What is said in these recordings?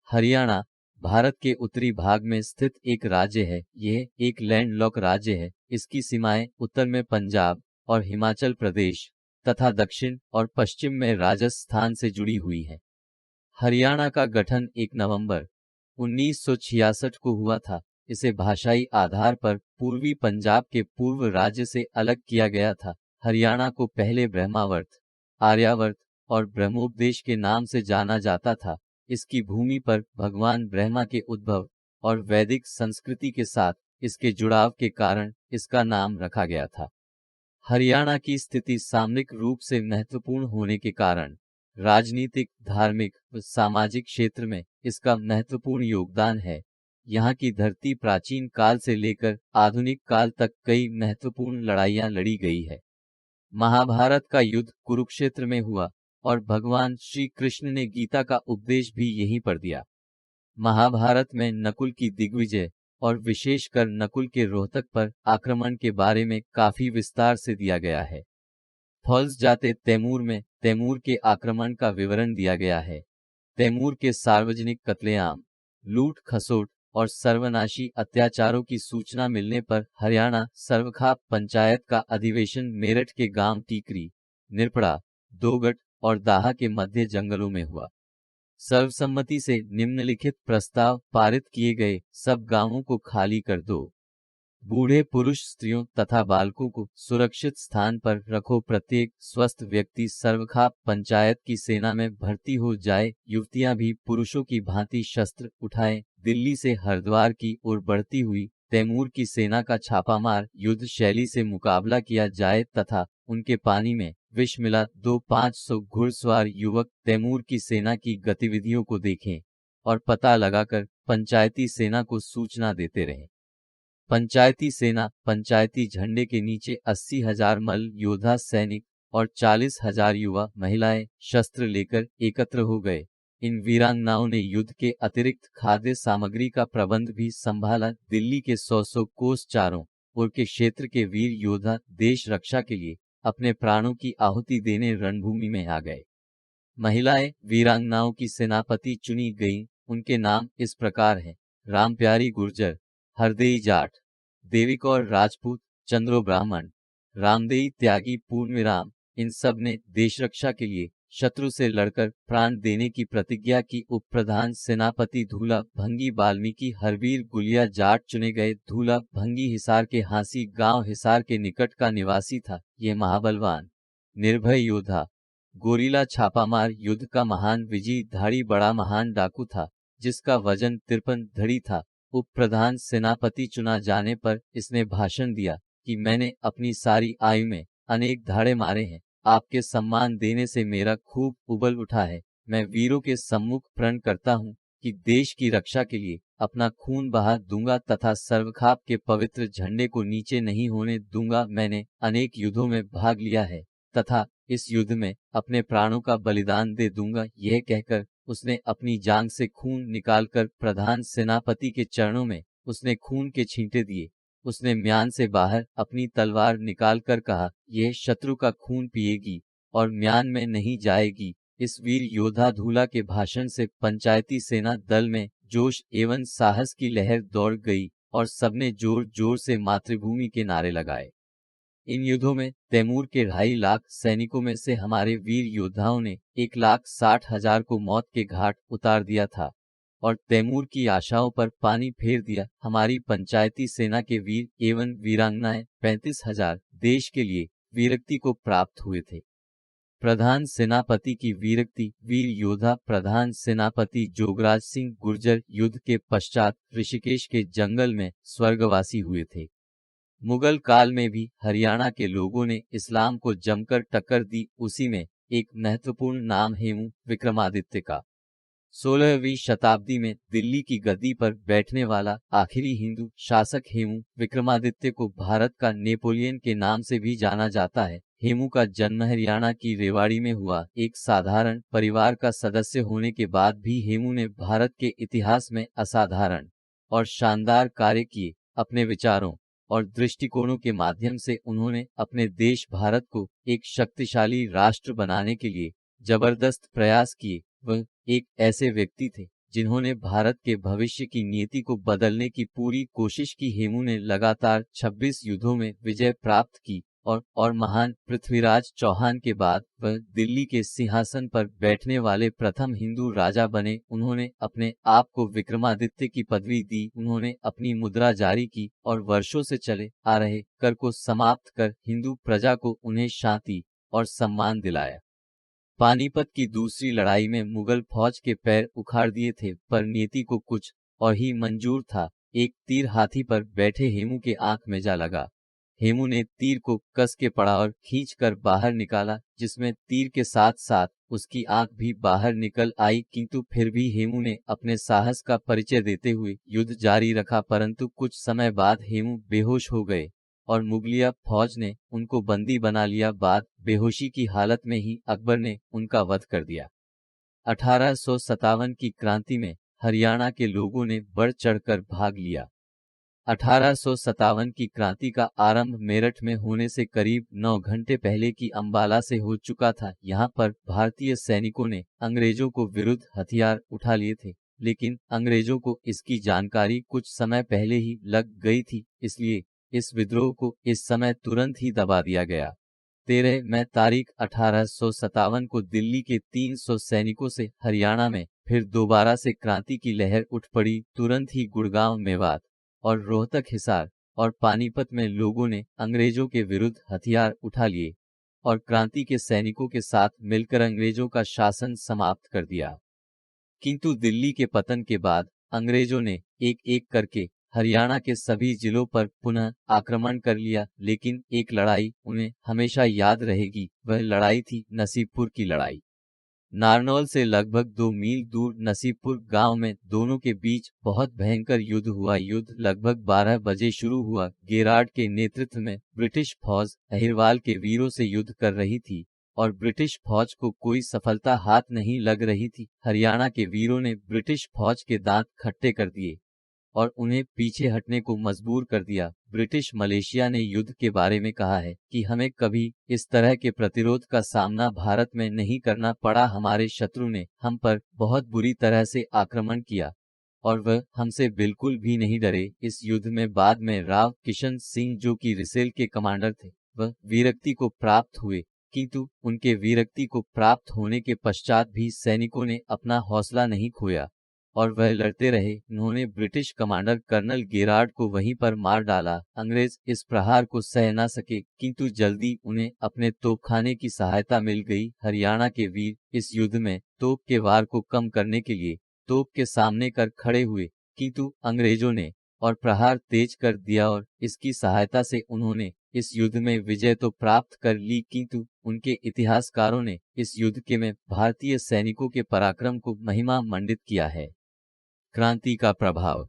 हरियाणा भारत के उत्तरी भाग में स्थित एक राज्य है। यह एक लैंडलॉक राज्य है। इसकी सीमाएं उत्तर में पंजाब और हिमाचल प्रदेश तथा दक्षिण और पश्चिम में राजस्थान से जुड़ी हुई है। हरियाणा का गठन 1 नवंबर 1966 को हुआ था। इसे भाषाई आधार पर पूर्वी पंजाब के पूर्व राज्य से अलग किया गया था। हरियाणा को पहले ब्रह्मावर्त, आर्यावर्त और ब्रह्मोपदेश के नाम से जाना जाता था। इसकी भूमि पर भगवान ब्रह्मा के उद्भव और वैदिक संस्कृति के साथ इसके जुड़ाव के कारण इसका नाम रखा गया था। हरियाणा की स्थिति सामरिक रूप से महत्वपूर्ण होने के कारण राजनीतिक, धार्मिक व सामाजिक क्षेत्र में इसका महत्वपूर्ण योगदान है। यहाँ की धरती प्राचीन काल से लेकर आधुनिक काल तक कई महत्वपूर्ण लड़ाइयाँ लड़ी गई है। महाभारत का युद्ध कुरुक्षेत्र में हुआ और भगवान श्री कृष्ण ने गीता का उपदेश भी यहीं पर दिया। महाभारत में नकुल की दिग्विजय और विशेषकर नकुल के रोहतक पर आक्रमण के बारे में काफी विस्तार से दिया गया है। फॉल्स जाते तैमूर में तैमूर के आक्रमण का विवरण दिया गया है। तैमूर के सार्वजनिक कत्लेआम, लूट खसोट और सर्वनाशी अत्याचारों की सूचना मिलने पर हरियाणा सर्वखाप पंचायत का अधिवेशन मेरठ के गांव टीकरी, निरपड़ा, दोगट और दाहा के मध्य जंगलों में हुआ। सर्वसम्मति से निम्नलिखित प्रस्ताव पारित किए गए। सब गांवों को खाली कर दो। बूढ़े पुरुष, स्त्रियों तथा बालकों को सुरक्षित स्थान पर रखो। प्रत्येक स्वस्थ व्यक्ति सर्वखाप पंचायत की सेना में भर्ती हो जाए। युवतियां भी पुरुषों की भांति शस्त्र उठाएं। दिल्ली से हरिद्वार की ओर बढ़ती हुई तैमूर की सेना का छापामार युद्ध शैली से मुकाबला किया जाए तथा उनके पानी में विष मिला 200-500 घुड़सवार युवक तैमूर की सेना की गतिविधियों को देखें और पता लगाकर पंचायती सेना को सूचना देते रहें। पंचायती सेना पंचायती झंडे के नीचे 80,000 मल्ल योद्धा सैनिक और 40,000 युवा महिलाएं शस्त्र लेकर एकत्र हो गए। इन वीरांगनाओं ने युद्ध के अतिरिक्त खाद्य सामग्री का प्रबंध भी संभाला। दिल्ली के 100 कोस चारों ओर के क्षेत्र के वीर योद्धा देश रक्षा के लिए अपने प्राणों की आहुति देने रणभूमि में आ गए। महिलाएं वीरांगनाओं की सेनापति चुनी गईं। उनके नाम इस प्रकार हैं: रामप्यारी गुर्जर, हरदेई जाट, देविकौर राजपूत, चंद्रो ब्राह्मण, रामदेई त्यागी पूर्णविराम। इन सब ने देश रक्षा के लिए शत्रु से लड़कर प्राण देने की प्रतिज्ञा की। उप प्रधान सेनापति धूला भंगी वाल्मीकि हरवीर गुलिया जाट चुने गए। धूला भंगी हिसार के हांसी गांव हिसार के निकट का निवासी था। यह महाबलवान, निर्भय योद्धा, गोरीला छापामार युद्ध का महान विजयी धाड़ी बड़ा महान डाकू था, जिसका वजन 53 धड़ी था। उप प्रधान सेनापति चुना जाने पर इसने भाषण दिया कि मैंने अपनी सारी आयु में अनेक धाड़े मारे हैं। आपके सम्मान देने से मेरा खूब उबल उठा है। मैं वीरों के सम्मुख प्रण करता हूँ कि देश की रक्षा के लिए अपना खून बहा दूंगा तथा सर्वखाप के पवित्र झंडे को नीचे नहीं होने दूंगा। मैंने अनेक युद्धों में भाग लिया है तथा इस युद्ध में अपने प्राणों का बलिदान दे दूंगा। यह कहकर उसने अपनी जांघ से खून निकालकर प्रधान सेनापति के चरणों में उसने खून के छींटे दिए। उसने म्यान से बाहर अपनी तलवार निकालकर कहा, यह शत्रु का खून पिएगी और म्यान में नहीं जाएगी। इस वीर योद्धा धूला के भाषण से पंचायती सेना दल में जोश एवं साहस की लहर दौड़ गई और सबने जोर जोर से मातृभूमि के नारे लगाए। इन युद्धों में तैमूर के 2.5 लाख सैनिकों में से हमारे वीर योद्धाओं ने 1,60,000 को मौत के घाट उतार दिया था और तैमूर की आशाओं पर पानी फेर दिया। हमारी पंचायती सेना के वीर एवं वीरांगनाएं 35,000 देश के लिए वीरक्ति को प्राप्त हुए थे। प्रधान सेनापति की वीरक्ति। वीर योद्धा प्रधान सेनापति जोगराज सिंह गुर्जर युद्ध के पश्चात ऋषिकेश के जंगल में स्वर्गवासी हुए थे। मुगल काल में भी हरियाणा के लोगों ने इस्लाम को जमकर टक्कर दी। उसी में एक महत्वपूर्ण नाम हेमू विक्रमादित्य का। 16वीं शताब्दी में दिल्ली की गद्दी पर बैठने वाला आखिरी हिंदू शासक हेमू विक्रमादित्य को भारत का नेपोलियन के नाम से भी जाना जाता है। हेमू का जन्म हरियाणा की रेवाड़ी में हुआ। एक साधारण परिवार का सदस्य होने के बाद भी हेमू ने भारत के इतिहास में असाधारण और शानदार कार्य किए। अपने विचारों और दृष्टिकोणों के माध्यम से उन्होंने अपने देश भारत को एक शक्तिशाली राष्ट्र बनाने के लिए जबरदस्त प्रयास किए। वह एक ऐसे व्यक्ति थे जिन्होंने भारत के भविष्य की नीति को बदलने की पूरी कोशिश की। हेमू ने लगातार 26 युद्धों में विजय प्राप्त की और महान पृथ्वीराज चौहान के बाद वह दिल्ली के सिंहासन पर बैठने वाले प्रथम हिंदू राजा बने। उन्होंने अपने आप को विक्रमादित्य की पदवी दी। उन्होंने अपनी मुद्रा जारी की और वर्षों से चले आ रहे कर को समाप्त कर हिंदू प्रजा को उन्हें शांति और सम्मान दिलाया। पानीपत की दूसरी लड़ाई में मुगल फौज के पैर उखाड़ दिए थे, पर नीति को कुछ और ही मंजूर था। एक तीर हाथी पर बैठे हेमू के आंख में जा लगा। हेमू ने तीर को कस के पड़ा और खींचकर बाहर निकाला, जिसमें तीर के साथ साथ उसकी आंख भी बाहर निकल आई। किंतु फिर भी हेमू ने अपने साहस का परिचय देते हुए युद्ध जारी रखा। परंतु कुछ समय बाद हेमू बेहोश हो गए और मुगलिया फौज ने उनको बंदी बना लिया। बाद बेहोशी की हालत में ही अकबर ने उनका वध कर दिया। 1857 की क्रांति में हरियाणा के लोगों ने बढ़ चढ़कर भाग लिया। 1857 की क्रांति का आरंभ मेरठ में होने से करीब 9 घंटे पहले की अंबाला से हो चुका था। यहाँ पर भारतीय सैनिकों ने अंग्रेजों को विरुद्ध हथियार उठा लिए थे, लेकिन अंग्रेजों को इसकी जानकारी कुछ समय पहले ही लग गई थी, इसलिए इस विद्रोह को इस समय तुरंत ही दबा दिया गया। 13 मई तारीख 1857 को दिल्ली के 300 सैनिकों से हरियाणा में फिर दोबारा से क्रांति की लहर उठ पड़ी। तुरंत ही गुड़गांव, मेवात और रोहतक, हिसार और पानीपत में लोगों ने अंग्रेजों के विरुद्ध हथियार उठा लिए और क्रांति के सैनिकों के साथ मिलकर अंग्रेजों का शासन समाप्त कर दिया। किंतु दिल्ली के पतन के बाद अंग्रेजों ने एक एक करके हरियाणा के सभी जिलों पर पुनः आक्रमण कर लिया, लेकिन एक लड़ाई उन्हें हमेशा याद रहेगी। वह लड़ाई थी नसीबपुर की लड़ाई। नारनौल से लगभग 2 मील दूर नसीबपुर गांव में दोनों के बीच बहुत भयंकर युद्ध हुआ। युद्ध लगभग 12 बजे शुरू हुआ। गेरार्ड के नेतृत्व में ब्रिटिश फौज अहिरवाल के वीरों से युद्ध कर रही थी और ब्रिटिश फौज को कोई सफलता हाथ नहीं लग रही थी। हरियाणा के वीरों ने ब्रिटिश फौज के दांत खट्टे कर दिए और उन्हें पीछे हटने को मजबूर कर दिया। ब्रिटिश मलेशिया ने युद्ध के बारे में कहा है कि हमें कभी इस तरह के प्रतिरोध का सामना भारत में नहीं करना पड़ा। हमारे शत्रु ने हम पर बहुत बुरी तरह से आक्रमण किया और वह हमसे बिल्कुल भी नहीं डरे। इस युद्ध में बाद में राव किशन सिंह, जो कि रिसेल के कमांडर थे, वह वीरक्ति को प्राप्त हुए। किंतु उनके वीरक्ति को प्राप्त होने के पश्चात भी सैनिकों ने अपना हौसला नहीं खोया और वह लड़ते रहे। उन्होंने ब्रिटिश कमांडर कर्नल गेरार्ड को वहीं पर मार डाला। अंग्रेज इस प्रहार को सह न सके, किंतु जल्दी उन्हें अपने तोपखाने की सहायता मिल गई। हरियाणा के वीर इस युद्ध में तोप के वार को कम करने के लिए तोप के सामने कर खड़े हुए, किंतु अंग्रेजों ने और प्रहार तेज कर दिया और इसकी सहायता से उन्होंने इस युद्ध में विजय तो प्राप्त कर ली। किंतु उनके इतिहासकारों ने इस युद्ध के में भारतीय सैनिकों के पराक्रम को महिमा मंडित किया है। क्रांति का प्रभाव।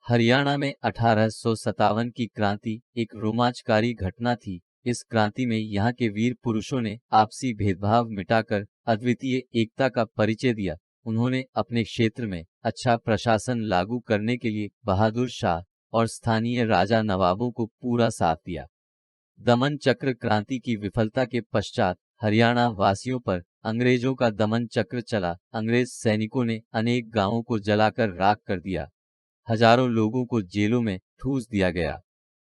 हरियाणा में 1857 की क्रांति एक रोमांचकारी घटना थी। इस क्रांति में यहाँ के वीर पुरुषों ने आपसी भेदभाव मिटाकर अद्वितीय एकता का परिचय दिया। उन्होंने अपने क्षेत्र में अच्छा प्रशासन लागू करने के लिए बहादुर शाह और स्थानीय राजा नवाबों को पूरा साथ दिया। दमन चक्र क्रांति की विफलता के पश्चात हरियाणा वासियों पर अंग्रेजों का दमन चक्र चला। अंग्रेज सैनिकों ने अनेक गांवों को जलाकर राख कर दिया। हजारों लोगों को जेलों में ठूस दिया गया।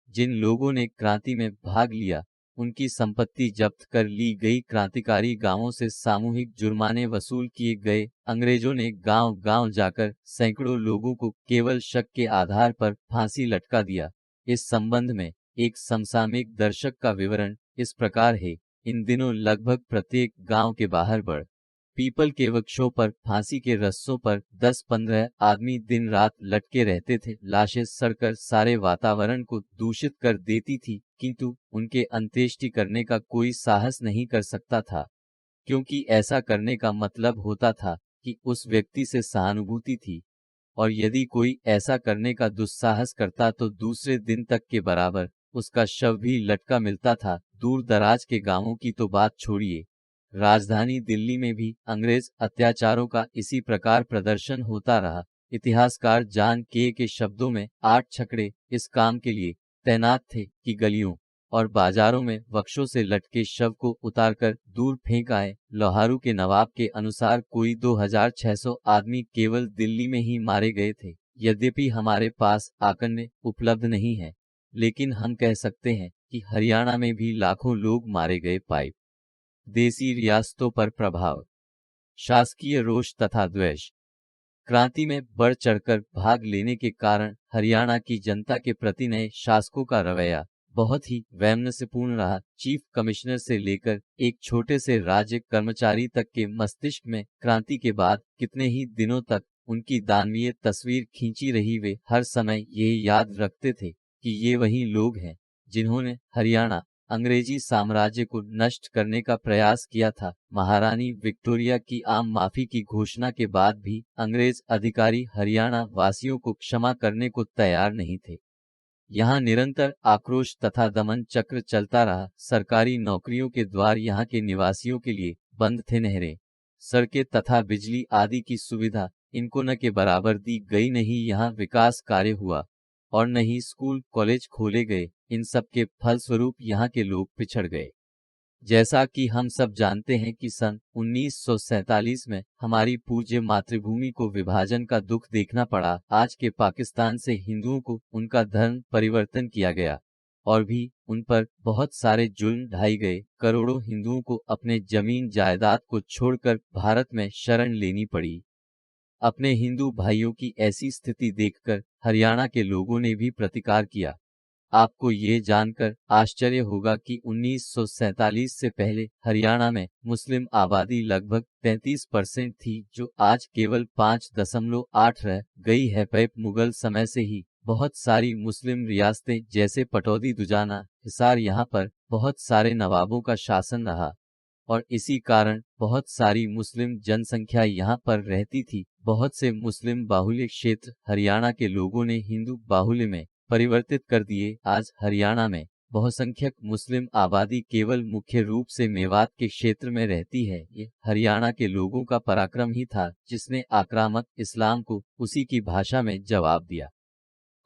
जिन लोगों ने क्रांति में भाग लिया उनकी संपत्ति जब्त कर ली गई। क्रांतिकारी गांवों से सामूहिक जुर्माने वसूल किए गए। अंग्रेजों ने गांव-गांव जाकर सैकड़ों लोगों को केवल शक के आधार पर फांसी लटका दिया। इस संबंध में एक समसामयिक दर्शक का विवरण इस प्रकार है। इन दिनों लगभग प्रत्येक गांव के बाहर बड़ पीपल के वृक्षों पर फांसी के रस्सों पर 10-15 आदमी दिन रात लटके रहते थे। लाशें सड़कर सारे वातावरण को दूषित कर देती थी, किंतु उनके अंत्येष्टि करने का कोई साहस नहीं कर सकता था, क्योंकि ऐसा करने का मतलब होता था कि उस व्यक्ति से सहानुभूति थी, और यदि कोई ऐसा करने का दुस्साहस करता तो दूसरे दिन तक के बराबर उसका शव भी लटका मिलता था। दूर दराज के गांवों की तो बात छोड़िए, राजधानी दिल्ली में भी अंग्रेज अत्याचारों का इसी प्रकार प्रदर्शन होता रहा। इतिहासकार जॉन के शब्दों में 8 छकड़े इस काम के लिए तैनात थे कि गलियों और बाजारों में वृक्षों से लटके शव को उतारकर दूर फेंक आए। लोहारू के नवाब के अनुसार कोई 2600 आदमी केवल दिल्ली में ही मारे गए थे। यद्यपि हमारे पास आंकड़े उपलब्ध नहीं है, लेकिन हम कह सकते हैं कि हरियाणा में भी लाखों लोग मारे गए। पाइप देसी रियासतों पर प्रभाव, शासकीय रोष तथा द्वेष। क्रांति में बढ़ चढ़कर भाग लेने के कारण हरियाणा की जनता के प्रति नए शासकों का रवैया बहुत ही वैमनस्यपूर्ण रहा। चीफ कमिश्नर से लेकर एक छोटे से राज्य कर्मचारी तक के मस्तिष्क में क्रांति के बाद कितने ही दिनों तक उनकी दानवीय तस्वीर खींची रही। वे हर समय ये याद रखते थे कि ये वही लोग हैं जिन्होंने हरियाणा अंग्रेजी साम्राज्य को नष्ट करने का प्रयास किया था। महारानी विक्टोरिया की आम माफी की घोषणा के बाद भी अंग्रेज अधिकारी हरियाणा वासियों को क्षमा करने को तैयार नहीं थे। यहाँ निरंतर आक्रोश तथा दमन चक्र चलता रहा। सरकारी नौकरियों के द्वार यहाँ के निवासियों के लिए बंद थे। नहरें, सड़कें तथा बिजली आदि की सुविधा इनको न के बराबर दी गई। नहीं यहाँ विकास कार्य हुआ और न ही स्कूल कॉलेज खोले गए। इन सब के फलस्वरूप यहाँ के लोग पिछड़ गए। जैसा कि हम सब जानते हैं कि सन 1947 में हमारी पूज्य मातृभूमि को विभाजन का दुख देखना पड़ा। आज के पाकिस्तान से हिंदुओं को उनका धर्म परिवर्तन किया गया और भी उन पर बहुत सारे जुल्म ढाए गए। करोड़ों हिंदुओं को अपने जमीन जायदाद को छोड़कर भारत में शरण लेनी पड़ी। अपने हिंदू भाइयों की ऐसी स्थिति देखकर हरियाणा के लोगों ने भी प्रतिकार किया। आपको ये जानकर आश्चर्य होगा कि 1947 से पहले हरियाणा में मुस्लिम आबादी लगभग 33% थी, जो आज केवल 5.8 रह गई है। मुगल समय से ही बहुत सारी मुस्लिम रियासतें जैसे पटौदी, दुजाना, हिसार, यहाँ पर बहुत सारे नवाबों का शासन रहा और इसी कारण बहुत सारी मुस्लिम जनसंख्या यहाँ पर रहती थी। बहुत से मुस्लिम बाहुल्य क्षेत्र हरियाणा के लोगों ने हिंदू बाहुल्य में परिवर्तित कर दिए। आज हरियाणा में बहुसंख्यक मुस्लिम आबादी केवल मुख्य रूप से मेवात के क्षेत्र में रहती है। ये हरियाणा के लोगों का पराक्रम ही था जिसने आक्रामक इस्लाम को उसी की भाषा में जवाब दिया।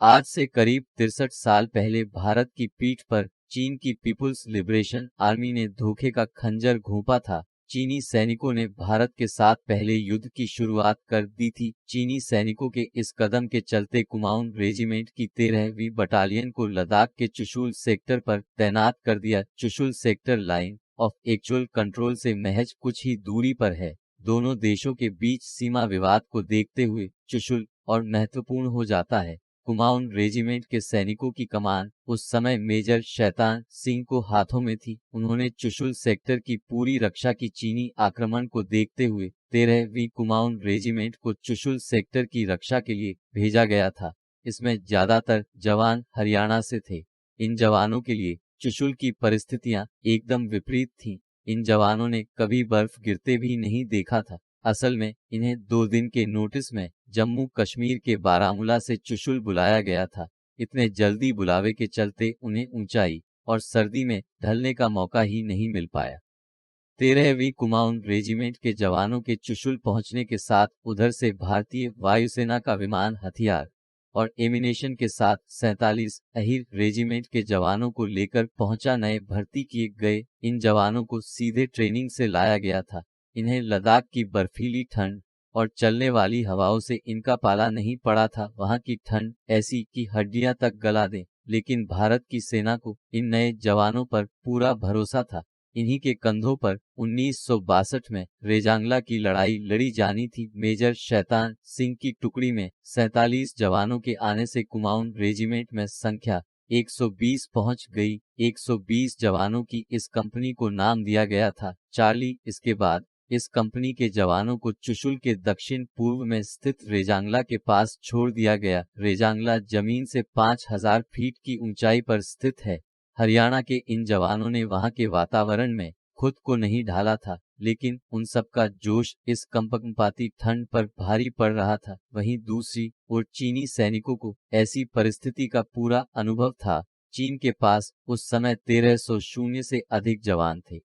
आज से करीब 63 साल पहले भारत की पीठ पर चीन की पीपुल्स लिबरेशन आर्मी ने धोखे का खंजर घोंपा था। चीनी सैनिकों ने भारत के साथ पहले युद्ध की शुरुआत कर दी थी। चीनी सैनिकों के इस कदम के चलते कुमाऊन रेजिमेंट की 13वीं बटालियन को लद्दाख के चुशुल सेक्टर पर तैनात कर दिया। Chushul sector line of actual control से महज कुछ ही दूरी पर है। दोनों देशों के बीच सीमा विवाद को देखते हुए चुशुल और महत्वपूर्ण हो जाता है। कुमाऊन रेजिमेंट के सैनिकों की कमान उस समय मेजर शैतान सिंह को हाथों में थी। उन्होंने चुशुल सेक्टर की पूरी रक्षा की। चीनी आक्रमण को देखते हुए 13वीं कुमाऊन रेजिमेंट को चुशुल सेक्टर की रक्षा के लिए भेजा गया था। इसमें ज्यादातर जवान हरियाणा से थे। इन जवानों के लिए चुशुल की परिस्थितियां एकदम विपरीत थीं। इन जवानों ने कभी बर्फ गिरते भी नहीं देखा था। असल में इन्हें 2 दिन के नोटिस में जम्मू कश्मीर के बारामूला से चुशुल बुलाया गया था। इतने जल्दी बुलावे के चलते उन्हें ऊंचाई और सर्दी में ढलने का मौका ही नहीं मिल पाया। 13वीं कुमाऊन रेजिमेंट के जवानों के चुशुल पहुंचने के साथ उधर से भारतीय वायुसेना का विमान हथियार और एमिनेशन के साथ 47 अहिर रेजिमेंट के जवानों को लेकर पहुंचा। नए भर्ती किए गए इन जवानों को सीधे ट्रेनिंग से लाया गया था। इन्हें लद्दाख की बर्फीली ठंड और चलने वाली हवाओं से इनका पाला नहीं पड़ा था। वहां की ठंड ऐसी कि हड्डियां तक गला दे। लेकिन भारत की सेना को इन नए जवानों पर पूरा भरोसा था। इन्हीं के कंधों पर 1962 में रेजांगला की लड़ाई लड़ी जानी थी। मेजर शैतान सिंह की टुकड़ी में 47 जवानों के आने से कुमाऊन रेजिमेंट में संख्या 120 पहुंच गई। 120 जवानों की इस कंपनी को नाम दिया गया था चार्ली। इसके बाद इस कंपनी के जवानों को चुशुल के दक्षिण पूर्व में स्थित रेजांगला के पास छोड़ दिया गया। रेजांगला जमीन से 5000 फीट की ऊंचाई पर स्थित है। हरियाणा के इन जवानों ने वहां के वातावरण में खुद को नहीं ढाला था, लेकिन उन सबका जोश इस कंपकंपाती ठंड पर भारी पड़ रहा था। वहीं दूसरी ओर चीनी सैनिकों को ऐसी परिस्थिति का पूरा अनुभव था। चीन के पास उस समय 1300 से अधिक जवान थे।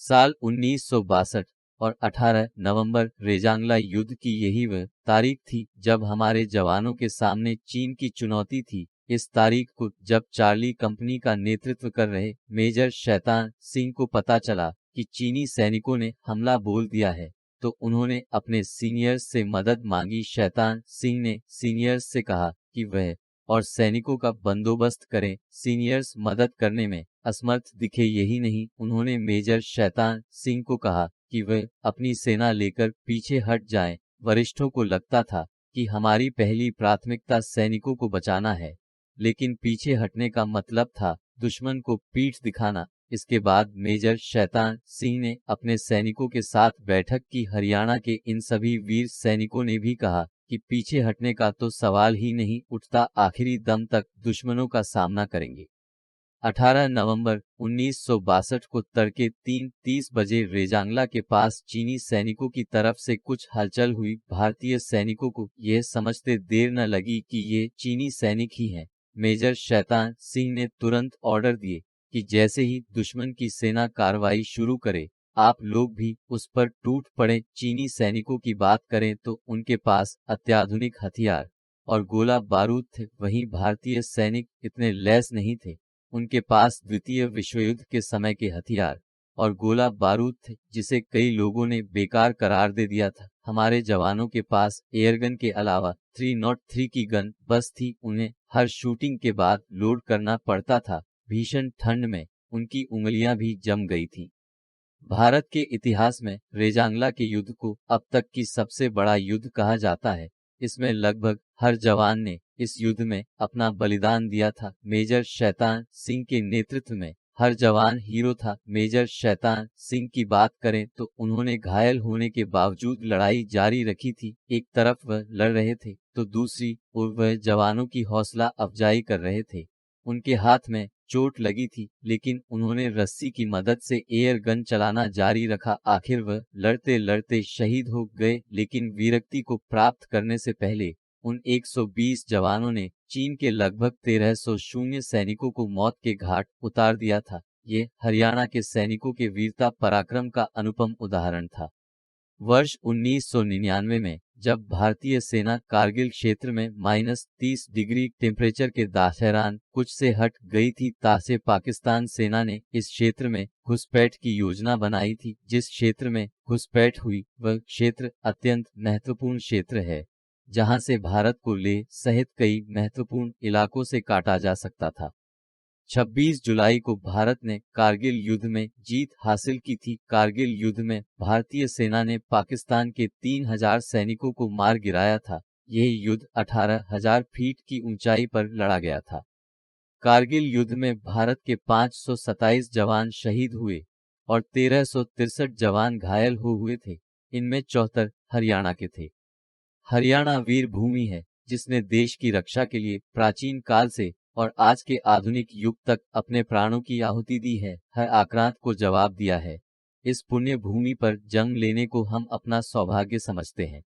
साल 1962 और 18 नवंबर रेजांगला युद्ध की यही वह तारीख थी जब हमारे जवानों के सामने चीन की चुनौती थी। इस तारीख को जब चार्ली कंपनी का नेतृत्व कर रहे मेजर शैतान सिंह को पता चला कि चीनी सैनिकों ने हमला बोल दिया है, तो उन्होंने अपने सीनियर्स से मदद मांगी। शैतान सिंह ने सीनियर्स से कहा कि वह और सैनिकों का बंदोबस्त करें। सीनियर्स मदद करने में असमर्थ दिखे। यही नहीं, उन्होंने मेजर शैतान सिंह को कहा कि वह अपनी सेना लेकर पीछे हट जाएं। वरिष्ठों को लगता था कि हमारी पहली प्राथमिकता सैनिकों को बचाना है, लेकिन पीछे हटने का मतलब था दुश्मन को पीठ दिखाना। इसके बाद मेजर शैतान सिंह ने अपने सैनिकों के साथ बैठक की। हरियाणा के इन सभी वीर सैनिकों ने भी कहा कि पीछे हटने का तो सवाल ही नहीं उठता, आखिरी दम तक दुश्मनों का सामना करेंगे। 18 नवंबर 1962 को तड़के 3:30 बजे रेजांगला के पास चीनी सैनिकों की तरफ से कुछ हलचल हुई। भारतीय सैनिकों को यह समझते देर न लगी कि ये चीनी सैनिक ही हैं। मेजर शैतान सिंह ने तुरंत ऑर्डर दिए कि जैसे ही दुश्मन की सेना कार्रवाई शुरू करे, आप लोग भी उस पर टूट पड़े। चीनी सैनिकों की बात करें तो उनके पास अत्याधुनिक हथियार और गोला बारूद थे, वहीं भारतीय सैनिक इतने लैस नहीं थे। उनके पास द्वितीय विश्व युद्ध के समय के हथियार और गोला बारूद थे, जिसे कई लोगों ने बेकार करार दे दिया था। हमारे जवानों के पास एयरगन के अलावा 303 की गन बस थी। उन्हें हर शूटिंग के बाद लोड करना पड़ता था। भीषण ठंड में उनकी उंगलियां भी जम गई थीं। भारत के इतिहास में रेजांगला के युद्ध को अब तक की सबसे बड़ा युद्ध कहा जाता है। इसमें लगभग हर जवान ने इस युद्ध में अपना बलिदान दिया था। मेजर शैतान सिंह के नेतृत्व में हर जवान हीरो था। मेजर शैतान सिंह की बात करें तो उन्होंने घायल होने के बावजूद लड़ाई जारी रखी थी। एक तरफ वह लड़ रहे थे तो दूसरी ओर वह जवानों की हौसला अफजाई कर रहे थे। उनके हाथ में चोट लगी थी, लेकिन उन्होंने रस्सी की मदद से एयर गन चलाना जारी रखा। आखिर वह लड़ते लड़ते शहीद हो गए, लेकिन वीरगति को प्राप्त करने से पहले उन 120 जवानों ने चीन के लगभग 1300 शून्य सैनिकों को मौत के घाट उतार दिया था। ये हरियाणा के सैनिकों के वीरता पराक्रम का अनुपम उदाहरण था। वर्ष 1999 में जब भारतीय सेना कारगिल क्षेत्र में -30 डिग्री टेम्परेचर के दौरान कुछ से हट गई थी, तासे पाकिस्तान सेना ने इस क्षेत्र में घुसपैठ की योजना बनाई थी। जिस क्षेत्र में घुसपैठ हुई वह क्षेत्र अत्यंत महत्वपूर्ण क्षेत्र है, जहां से भारत को लेह सहित कई महत्वपूर्ण इलाकों से काटा जा सकता था। 26 जुलाई को भारत ने कारगिल युद्ध में जीत हासिल की थी। कारगिल युद्ध में भारतीय सेना ने पाकिस्तान के 3000 सैनिकों को मार गिराया था। यह युद्ध 18,000 फीट की ऊंचाई पर लड़ा गया था। कारगिल युद्ध में भारत के 527 जवान शहीद हुए और 1363 जवान घायल हुए थे। इनमें 74 हरियाणा के थे। हरियाणा वीर भूमि है, जिसने देश की रक्षा के लिए प्राचीन काल से और आज के आधुनिक युग तक अपने प्राणों की आहुति दी है, हर आक्रांत को जवाब दिया है। इस पुण्य भूमि पर जंग लेने को हम अपना सौभाग्य समझते हैं।